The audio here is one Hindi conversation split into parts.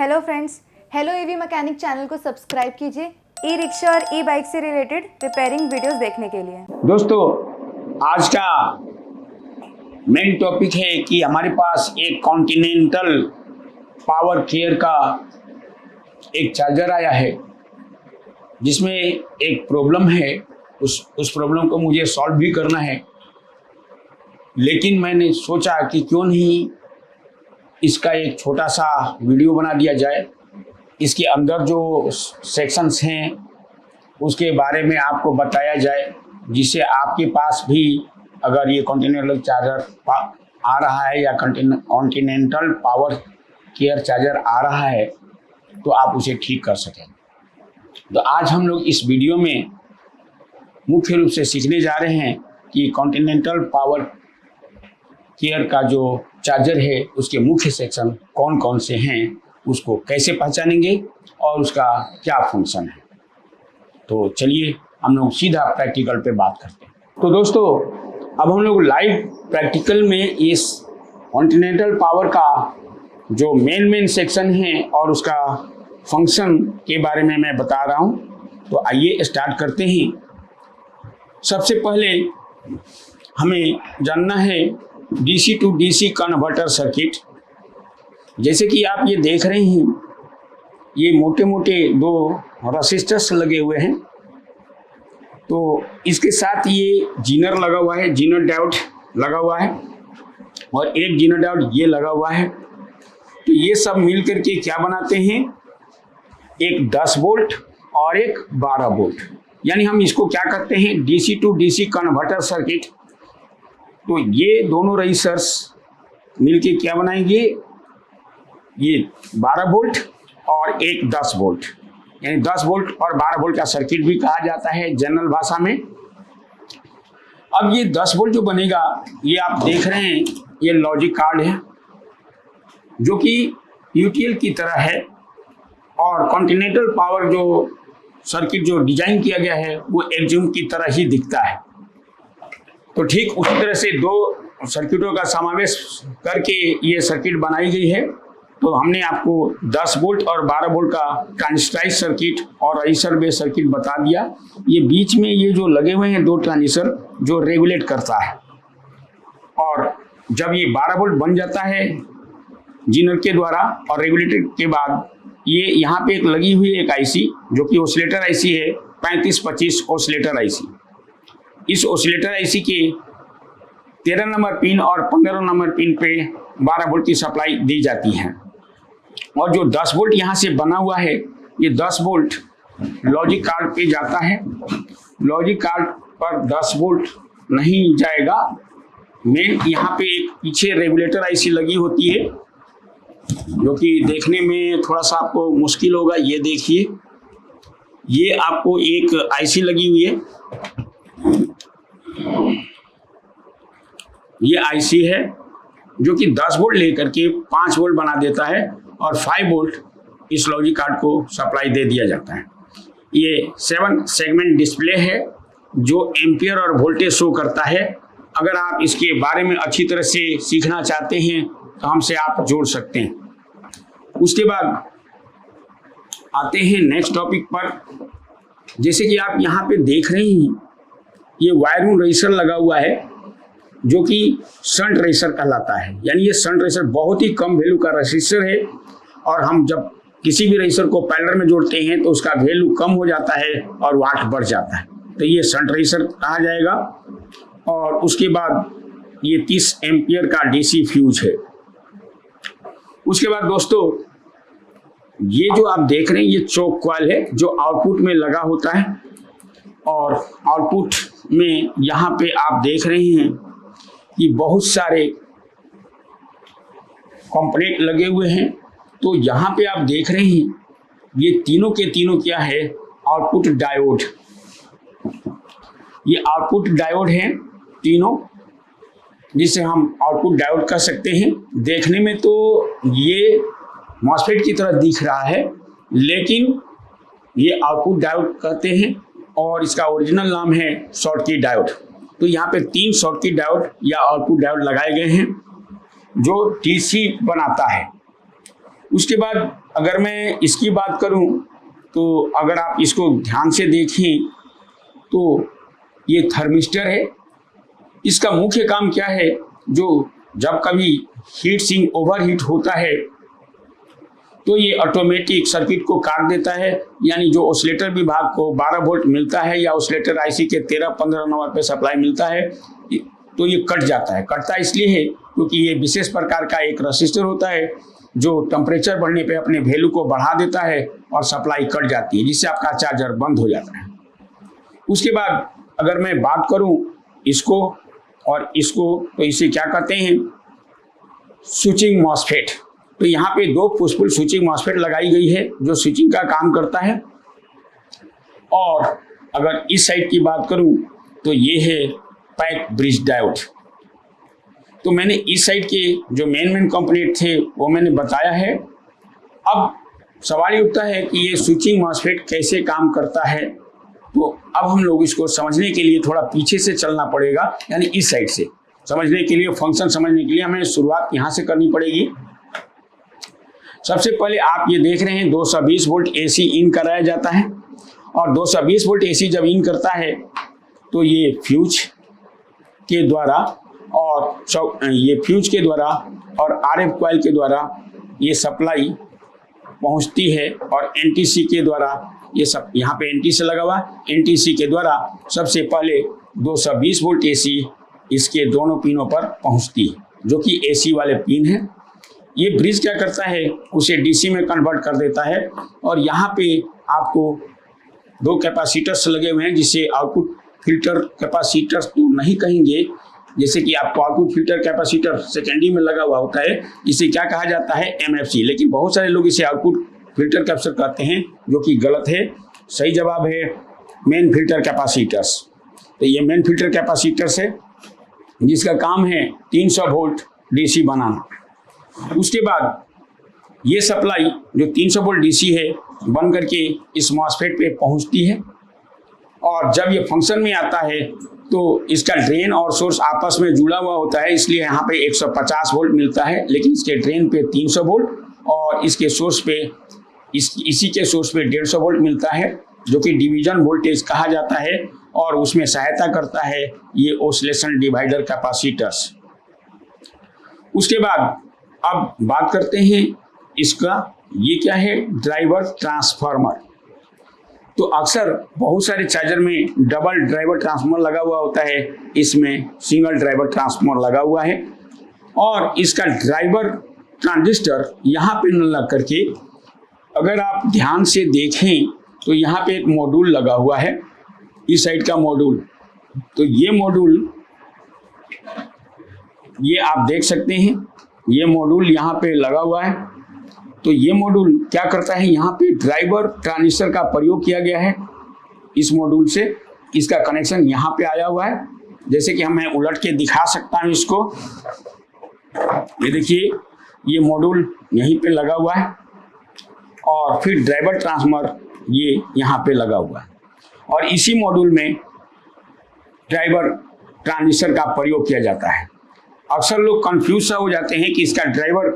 Hello friends, hello EV mechanic channel को सब्सक्राइब कीजिए ई रिक्शा और ई बाइक से रिलेटेड रिपेयरिंग वीडियोस देखने के लिए। दोस्तों, आज का मेन टॉपिक है कि हमारे पास एक कॉन्टिनेंटल पावर केयर का एक चार्जर आया है जिसमें एक प्रॉब्लम है। उस प्रॉब्लम को मुझे सॉल्व भी करना है, लेकिन मैंने सोचा कि क्यों नहीं इसका एक छोटा सा वीडियो बना दिया जाए। इसके अंदर जो सेक्शंस हैं उसके बारे में आपको बताया जाए, जिससे आपके पास भी अगर ये कॉन्टिनेंटल चार्जर आ रहा है या कॉन्टिनेंटल पावर केयर चार्जर आ रहा है तो आप उसे ठीक कर सकें। तो आज हम लोग इस वीडियो में मुख्य रूप से सीखने जा रहे हैं कि कॉन्टिनेंटल पावर केयर का जो चार्जर है उसके मुख्य सेक्शन कौन कौन से हैं, उसको कैसे पहचानेंगे और उसका क्या फंक्शन है। तो चलिए हम लोग सीधा प्रैक्टिकल पे बात करते हैं। तो दोस्तों, अब हम लोग लाइव प्रैक्टिकल में इस कॉन्टिनेंटल पावर का जो मेन सेक्शन है और उसका फंक्शन के बारे में मैं बता रहा हूँ। तो आइए स्टार्ट करते हैं। सबसे पहले हमें जानना है DC to DC converter circuit. जैसे कि आप ये देख रहे हैं, ये मोटे मोटे दो रेसिस्टर्स लगे हुए हैं। तो इसके साथ ये जीनर लगा हुआ है, जीनर डायोड लगा हुआ है और एक जीनर डायोड ये लगा हुआ है। तो ये सब मिल करके क्या बनाते हैं, एक 10 वोल्ट और एक 12 वोल्ट, यानी हम इसको क्या करते हैं, DC to DC converter circuit. तो ये दोनों रजिस्टर्स मिलके क्या बनाएंगे, ये 12 वोल्ट और एक 10 वोल्ट, यानी 10 वोल्ट और 12 वोल्ट का सर्किट भी कहा जाता है जनरल भाषा में। अब ये 10 वोल्ट जो बनेगा, ये आप देख रहे हैं, ये लॉजिक कार्ड है जो कि यूटीएल की तरह है और कॉन्टिनेंटल पावर जो सर्किट जो डिजाइन किया गया है वो एक्जिम की तरह ही दिखता है। तो ठीक उसी तरह से दो सर्किटों का समावेश करके ये सर्किट बनाई गई है। तो हमने आपको 10 वोल्ट और 12 वोल्ट का ट्रांजिस्टराइज सर्किट और रजिस्टर बेस्ड सर्किट बता दिया। ये बीच में ये जो लगे हुए हैं दो ट्रांजिस्टर जो रेगुलेट करता है, और जब ये 12 वोल्ट बन जाता है जीनर के द्वारा और रेगुलेटेड के बाद ये यहाँ पे एक लगी हुई एक आईसी जो कि ऑसिलेटर आईसी है, 3525 ऑसिलेटर आईसी। इस ऑसिलेटर आईसी के 13 नंबर पिन और 15 नंबर पिन पे 12 वोल्ट की सप्लाई दी जाती है। और जो 10 वोल्ट यहाँ से बना हुआ है, ये 10 वोल्ट लॉजिक कार्ड पे जाता है। लॉजिक कार्ड पर 10 वोल्ट नहीं जाएगा। मेन यहाँ पे एक पीछे रेगुलेटर आईसी लगी होती है जो कि देखने में थोड़ा सा आपको मुश्किल होगा। ये देखिए, ये आपको एक आईसी लगी हुई है, ये आईसी है जो कि 10 वोल्ट लेकर के 5 वोल्ट बना देता है और 5 वोल्ट इस लॉजिक कार्ड को सप्लाई दे दिया जाता है। ये 7 सेगमेंट डिस्प्ले है जो एम्पियर और वोल्टेज शो करता है। अगर आप इसके बारे में अच्छी तरह से सीखना चाहते हैं तो हमसे आप जोड़ सकते हैं। उसके बाद आते हैं नेक्स्ट टॉपिक पर। जैसे कि आप यहाँ पे देख रहे हैं, ये वायरमून रजिस्टर लगा हुआ है जो कि शंट रजिस्टर कहलाता है। यानी ये शंट रजिस्टर बहुत ही कम वैल्यू का रजिस्टर है और हम जब किसी भी रजिस्टर को पैरेलल में जोड़ते हैं तो उसका वैल्यू कम हो जाता है और वाट बढ़ जाता है। तो ये शंट रजिस्टर कहा जाएगा। और उसके बाद ये 30 एम्पियर का डीसी फ्यूज है। उसके बाद दोस्तों, ये जो आप देख रहे हैं, ये चोक कॉइल है जो आउटपुट में लगा होता है। और आउटपुट में यहाँ पे आप देख रहे हैं कि बहुत सारे कंपोनेंट लगे हुए हैं। तो यहाँ पे आप देख रहे हैं, ये तीनों के तीनों क्या है, आउटपुट डायोड। ये आउटपुट डायोड हैं तीनों, जिसे हम आउटपुट डायोड कह सकते हैं। देखने में तो ये मॉसफेट की तरह दिख रहा है, लेकिन ये आउटपुट डायोड कहते हैं और इसका ओरिजिनल नाम है शॉटकी डायोड। तो यहाँ पे 3 शॉटकी डायोड या आउटपुट डायोड लगाए गए हैं जो डीसी बनाता है। उसके बाद अगर मैं इसकी बात करूं तो अगर आप इसको ध्यान से देखें तो ये थर्मिस्टर है। इसका मुख्य काम क्या है, जो जब कभी हीट सिंक ओवरहीट होता है तो ये ऑटोमेटिक सर्किट को काट देता है, यानी जो ऑसिलेटर विभाग को 12 वोल्ट मिलता है या ऑसिलेटर आईसी के 13-15 नंबर पे सप्लाई मिलता है तो ये कट जाता है। कटता इसलिए है क्योंकि ये विशेष प्रकार का एक रजिस्टर होता है जो टेम्परेचर बढ़ने पे अपने वैल्यू को बढ़ा देता है और सप्लाई कट जाती है, जिससे आपका चार्जर बंद हो जाता है। उसके बाद अगर मैं बात करूं इसको और इसको, तो इसे क्या कहते हैं, स्विचिंग मॉसफेट। तो यहाँ पे 2 पुशपुल स्विचिंग मॉसफेट लगाई गई है जो स्विचिंग का काम करता है। और अगर इस साइड की बात करूं तो ये है पैक ब्रिज डायोड। तो मैंने इस साइड के जो मेन कंपोनेंट थे वो मैंने बताया है। अब सवाल ये उठता है कि ये स्विचिंग मॉसफेट कैसे काम करता है, तो अब हम लोग इसको समझने के लिए थोड़ा पीछे से चलना पड़ेगा, यानी इस साइड से समझने के लिए, फंक्शन समझने के लिए हमें शुरुआत यहाँ से करनी पड़ेगी। सबसे पहले आप ये देख रहे हैं 220 वोल्ट एसी इन कराया जाता है, और 220 वोल्ट एसी जब इन करता है तो ये फ्यूज के द्वारा और आरएफ कॉइल के द्वारा ये सप्लाई पहुंचती है, और एनटीसी के द्वारा ये सब यहाँ पे एनटीसी लगा हुआ, एनटीसी के द्वारा सबसे पहले 220 वोल्ट एसी इसके दोनों पिनों पर पहुंचती है, जो कि एसी वाले पिन है। ये ब्रिज क्या करता है, उसे डीसी में कन्वर्ट कर देता है, और यहाँ पे आपको 2 कैपेसिटर्स लगे हुए हैं, जिसे आउटपुट फिल्टर कैपेसिटर्स तो नहीं कहेंगे, जैसे कि आपको आउटपुट फिल्टर कैपेसिटर सेकेंडरी में लगा हुआ होता है, इसे क्या कहा जाता है, एमएफसी। लेकिन बहुत सारे लोग इसे आउटपुट फिल्टर कैपेसिटर कहते हैं, जो कि गलत है। सही जवाब है मेन फिल्टर कैपेसिटर्स। तो ये मेन फिल्टर कैपेसिटर्स है जिसका काम है 300 वोल्ट डीसी बनाना। उसके बाद ये सप्लाई जो 300 वोल्ट डीसी है बन करके इस मॉसफेट पे पहुंचती है, और जब ये फंक्शन में आता है तो इसका ड्रेन और सोर्स आपस में जुड़ा हुआ होता है, इसलिए यहाँ पे 150 वोल्ट मिलता है, लेकिन इसके ड्रेन पे 300 वोल्ट और इसके सोर्स पे इसी के सोर्स पे 150 वोल्ट मिलता है, जो कि डिवीजन वोल्टेज कहा जाता है, और उसमें सहायता करता है ये ऑसिलेशन डिवाइडर कैपेसिटर्स। उसके बाद अब बात करते हैं इसका, ये क्या है, ड्राइवर ट्रांसफार्मर। तो अक्सर बहुत सारे चार्जर में डबल ड्राइवर ट्रांसफार्मर लगा हुआ होता है, इसमें सिंगल ड्राइवर ट्रांसफार्मर लगा हुआ है, और इसका ड्राइवर ट्रांजिस्टर यहाँ पे न लग करके अगर आप ध्यान से देखें तो यहाँ पे एक मॉड्यूल लगा हुआ है, इस साइड का मॉड्यूल। तो ये मॉड्यूल, ये आप देख सकते हैं, ये मॉड्यूल यहाँ पे लगा हुआ है। तो ये मॉड्यूल क्या करता है, यहाँ पे ड्राइवर ट्रांजिस्टर का प्रयोग किया गया है इस मॉड्यूल से, इसका कनेक्शन यहाँ पे आया हुआ है। जैसे कि मैं उलट के दिखा सकता हूँ इसको, ये देखिए ये मॉड्यूल यहीं पे लगा हुआ है, और फिर ड्राइवर ट्रांसफार्मर ये यहाँ पे लगा हुआ है, और इसी मॉड्यूल में ड्राइवर ट्रांजिस्टर का प्रयोग किया जाता है। अक्सर लोग कंफ्यूज सा हो जाते हैं कि इसका ड्राइवर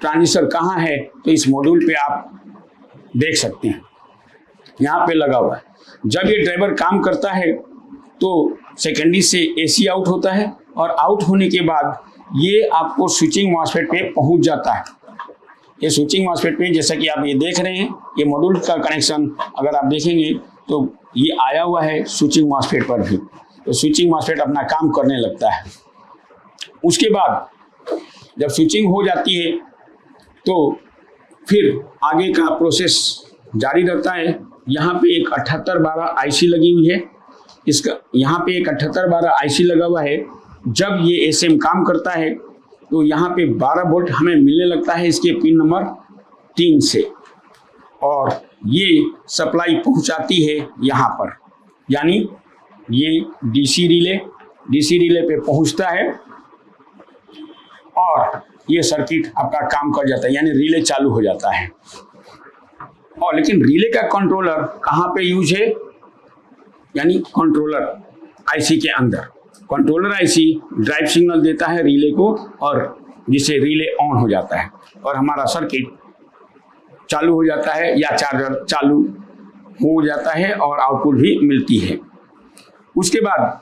ट्रांजिस्टर कहाँ है, तो इस मॉड्यूल पे आप देख सकते हैं, यहाँ पे लगा हुआ है। जब ये ड्राइवर काम करता है तो सेकेंडरी से एसी आउट होता है, और आउट होने के बाद ये आपको स्विचिंग मॉसफेट पे पहुंच जाता है। ये स्विचिंग मॉसफेट पे, जैसा कि आप ये देख रहे हैं, ये मॉड्यूल का कनेक्शन अगर आप देखेंगे तो ये आया हुआ है स्विचिंग मॉसफेट पर भी। तो स्विचिंग मॉसफेट अपना काम करने लगता है। उसके बाद जब स्विचिंग हो जाती है तो फिर आगे का प्रोसेस जारी रहता है। यहाँ पे एक 7812 आईसी लगी हुई है, इसका यहाँ पे एक 7812 आईसी लगा हुआ है। जब ये एसएम काम करता है तो यहाँ पे 12 वोल्ट हमें मिलने लगता है इसके पिन नंबर 3 से, और ये सप्लाई पहुँचाती है यहाँ पर, यानी ये डीसी रिले पे पहुँचता है, और ये सर्किट आपका काम कर जाता है, यानी रिले चालू हो जाता है। और लेकिन रिले का कंट्रोलर कहाँ पे यूज है, यानी कंट्रोलर आईसी के अंदर। कंट्रोलर आईसी ड्राइव सिग्नल देता है रिले को, और जिससे रिले ऑन हो जाता है और हमारा सर्किट चालू हो जाता है या चार्जर चालू हो जाता है और आउटपुट भी मिलती है। उसके बाद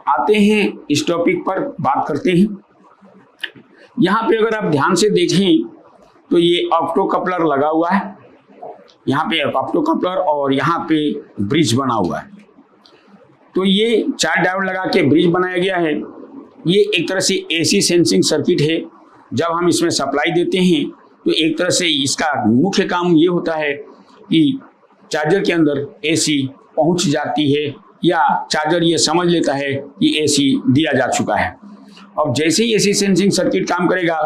आते हैं इस टॉपिक पर बात करते हैं। यहाँ पे अगर आप ध्यान से देखें तो ये ऑप्टो कपलर लगा हुआ है, यहाँ पे ऑप्टो कपलर और यहाँ पे ब्रिज बना हुआ है। तो ये 4 डायोड लगा के ब्रिज बनाया गया है। ये एक तरह से एसी सेंसिंग सर्किट है। जब हम इसमें सप्लाई देते हैं तो एक तरह से इसका मुख्य काम ये होता है कि चार्जर के अंदर एसी पहुंच जाती है या चार्जर ये समझ लेता है कि एसी दिया जा चुका है। अब जैसे ही एसी सेंसिंग सर्किट काम करेगा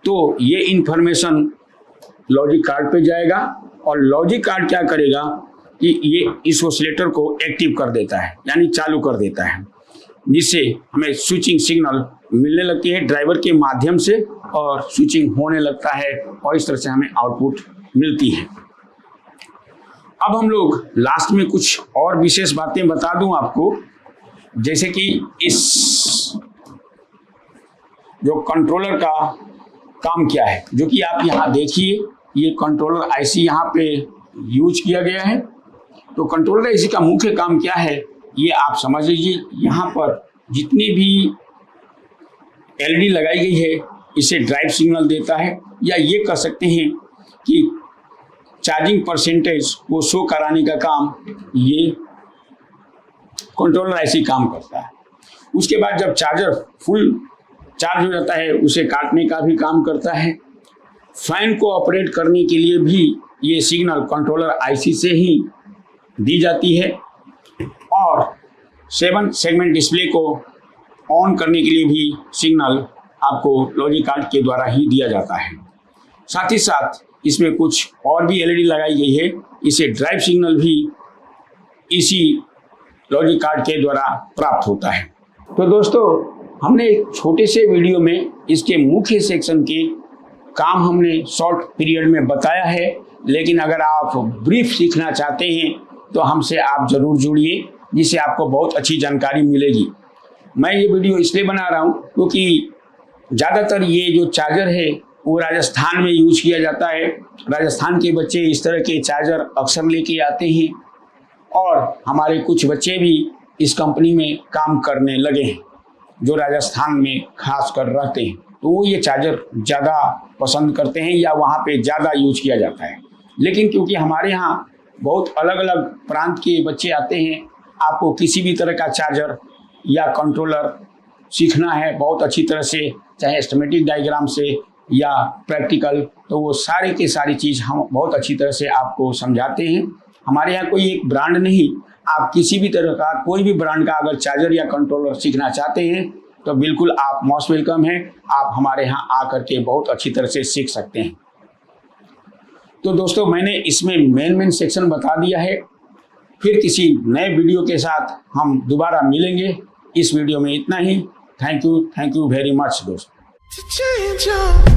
तो ये इंफॉर्मेशन लॉजिक कार्ड पे जाएगा और लॉजिक कार्ड क्या करेगा कि ये इस ऑसिलेटर को एक्टिव कर देता है, यानी चालू कर देता है, जिससे हमें स्विचिंग सिग्नल मिलने लगती है ड्राइवर के माध्यम से और स्विचिंग होने लगता है और इस तरह से हमें आउटपुट मिलती है। अब हम लोग लास्ट में कुछ और विशेष बातें बता दूं आपको, जैसे कि इस जो कंट्रोलर का काम क्या है, जो कि आप यहाँ देखिए ये कंट्रोलर आईसी यहाँ पे यूज किया गया है। तो कंट्रोलर आईसी का मुख्य काम क्या है ये आप समझ लीजिए। यहाँ पर जितनी भी एलईडी लगाई गई है इसे ड्राइव सिग्नल देता है, या ये कह सकते हैं कि चार्जिंग परसेंटेज को शो कराने का काम ये कंट्रोलर आईसी काम करता है। उसके बाद जब चार्जर फुल चार्ज हो जाता है उसे काटने का भी काम करता है। फैन को ऑपरेट करने के लिए भी ये सिग्नल कंट्रोलर आईसी से ही दी जाती है और 7 सेगमेंट डिस्प्ले को ऑन करने के लिए भी सिग्नल आपको लॉजिक कार्ड के द्वारा ही दिया जाता है। साथ ही साथ इसमें कुछ और भी एलईडी लगाई गई है, इसे ड्राइव सिग्नल भी इसी लॉजिक कार्ड के द्वारा प्राप्त होता है। तो दोस्तों हमने एक छोटे से वीडियो में इसके मुख्य सेक्शन के काम हमने शॉर्ट पीरियड में बताया है, लेकिन अगर आप ब्रीफ सीखना चाहते हैं तो हमसे आप ज़रूर जुड़िए, जिससे आपको बहुत अच्छी जानकारी मिलेगी। मैं ये वीडियो इसलिए बना रहा हूँ क्योंकि ज़्यादातर ये जो चार्जर है वो राजस्थान में यूज किया जाता है। राजस्थान के बच्चे इस तरह के चार्जर अक्सर लेके आते हैं और हमारे कुछ बच्चे भी इस कंपनी में काम करने लगे हैं जो राजस्थान में खास कर रहते हैं, तो वो ये चार्जर ज़्यादा पसंद करते हैं या वहाँ पे ज़्यादा यूज किया जाता है। लेकिन क्योंकि हमारे यहाँ बहुत अलग अलग प्रांत के बच्चे आते हैं, आपको किसी भी तरह का चार्जर या कंट्रोलर सीखना है बहुत अच्छी तरह से, चाहे स्कीमेटिक डायग्राम से या प्रैक्टिकल, तो वो सारी की सारी चीज़ हम बहुत अच्छी तरह से आपको समझाते हैं। हमारे यहाँ कोई एक ब्रांड नहीं, आप किसी भी तरह का कोई भी ब्रांड का अगर चार्जर या कंट्रोलर सीखना चाहते हैं तो बिल्कुल आप मोस्ट वेलकम हैं। आप हमारे यहाँ आकर के बहुत अच्छी तरह से सीख सकते हैं। तो दोस्तों मैंने इसमें मेन सेक्शन बता दिया है। फिर किसी नए वीडियो के साथ हम दोबारा मिलेंगे। इस वीडियो में इतना ही। थैंक यू वेरी मच दोस्तों।